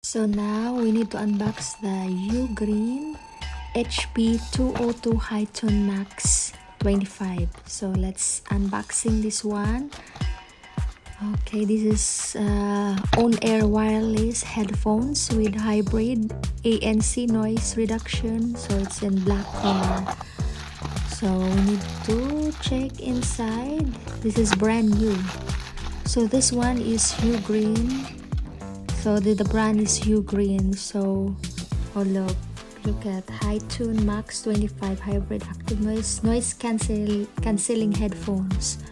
So now we need to unbox the Ugreen HP202 HiTune Max5. So let's unboxing this one. Okay, this is on-air wireless headphones with hybrid ANC noise reduction. So it's in black color. So we need to check inside. This is brand new. So this one is Ugreen. So the brand is Ugreen. So oh look at HiTune Max5 hybrid active noise cancelling headphones.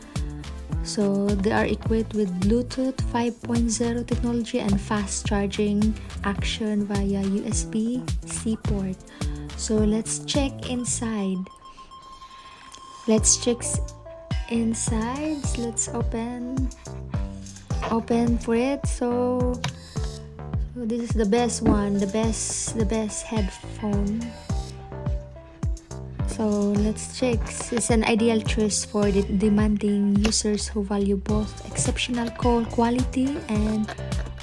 So they are equipped with Bluetooth 5.0 technology and fast charging action via USB-C port. So let's check inside. Let's check inside. Let's open for it. So this is the best one, the best headphone. So let's check. It's an ideal choice for the demanding users who value both exceptional call quality and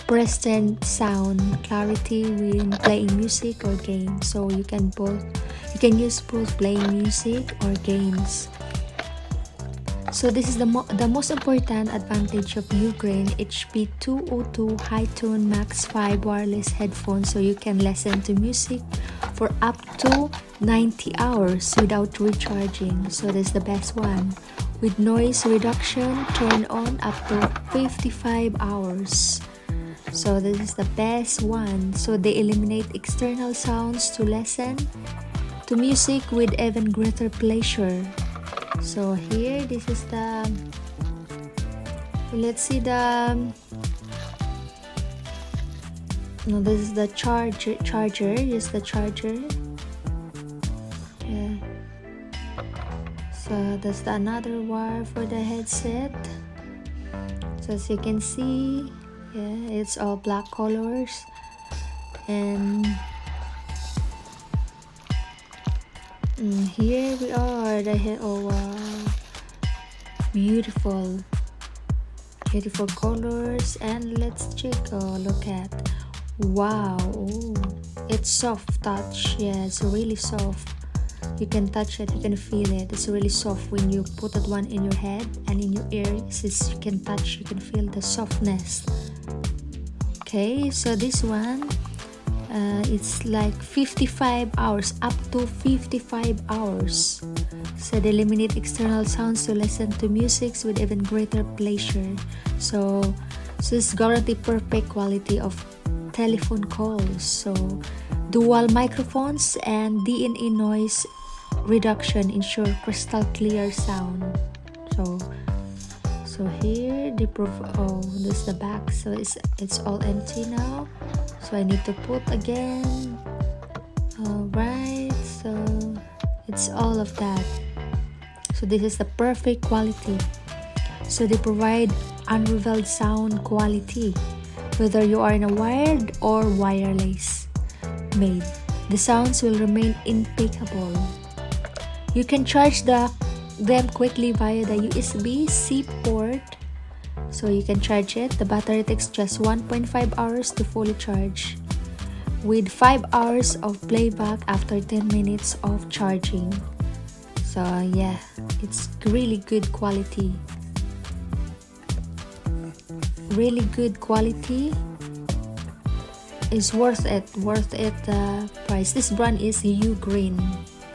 pristine sound clarity when playing music or games. So you can use both playing music or games. So this is the most important advantage of Ugreen HP202 HiTune Max5 wireless headphones. So you can listen to music for up to 90 hours without recharging. So this is the best one. With noise reduction, turn on up to 55 hours. So this is the best one. So they eliminate external sounds to listen to music with even greater pleasure. So here, this is the, let's see this is the charger, is the charger. Yeah. So that's another wire for the headset. So as you can see, yeah, it's all black colors. And here we are, the head. Oh wow, beautiful colors. And let's check. Oh, look at, wow, it's soft touch. Yeah, it's really soft. You can touch it, you can feel it. It's really soft when you put that one in your head and in your ears. You can touch, you can feel the softness. Okay, so this one, it's like 55 hours, up to 55 hours. So they eliminate external sounds to listen to music with even greater pleasure. So it's guarantee perfect quality of telephone calls. So dual microphones and DNA noise reduction ensure crystal clear sound. So here they this is the back. So it's all empty now. So I need to put again. Alright, so it's all of that. So this is the perfect quality. So they provide unrivaled sound quality, whether you are in a wired or wireless made. The sounds will remain impeccable. You can charge them quickly via the USB-C port. So you can charge it. The battery takes just 1.5 hours to fully charge, with 5 hours of playback after 10 minutes of charging. So yeah, it's really good quality. Really good quality. Is worth it price. This brand is Ugreen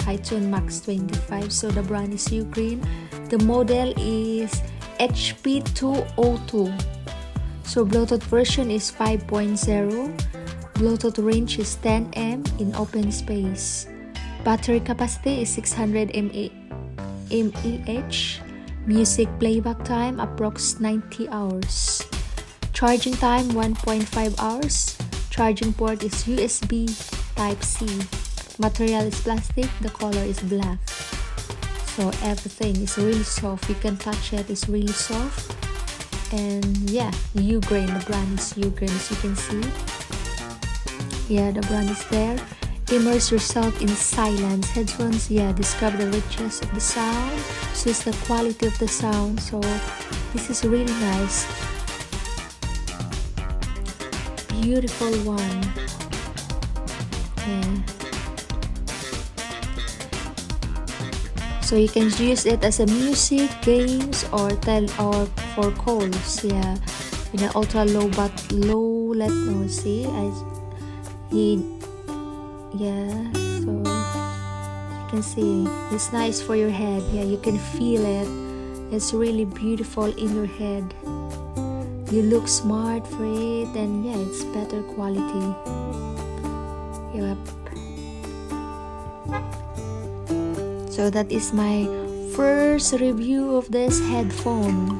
HiTune Max5. So the brand is Ugreen. The model is HP202. So Bluetooth version is 5.0. Bluetooth range is 10 m in open space. Battery capacity is 600 mAh. Music playback time approx 90 hours. Charging time 1.5 hours. Charging port is USB Type-C. Material is plastic. The color is black. So everything is really soft. You can touch it. It's really soft. And yeah, Ugreen. The brand is Ugreen, as you can see. Yeah, the brand is there. Immerse yourself in silence. Headphones, yeah, discover the richness of the sound. So it's the quality of the sound. So this is really nice. beautiful one. Yeah. So you can use it as a music, games, or for calls. Yeah, with an ultra low but low. Let no see. Yeah. So you can see it's nice for your head. Yeah, you can feel it. It's really beautiful in your head. You look smart for it, and yeah, it's better quality. Yep. So that is my first review of this headphone.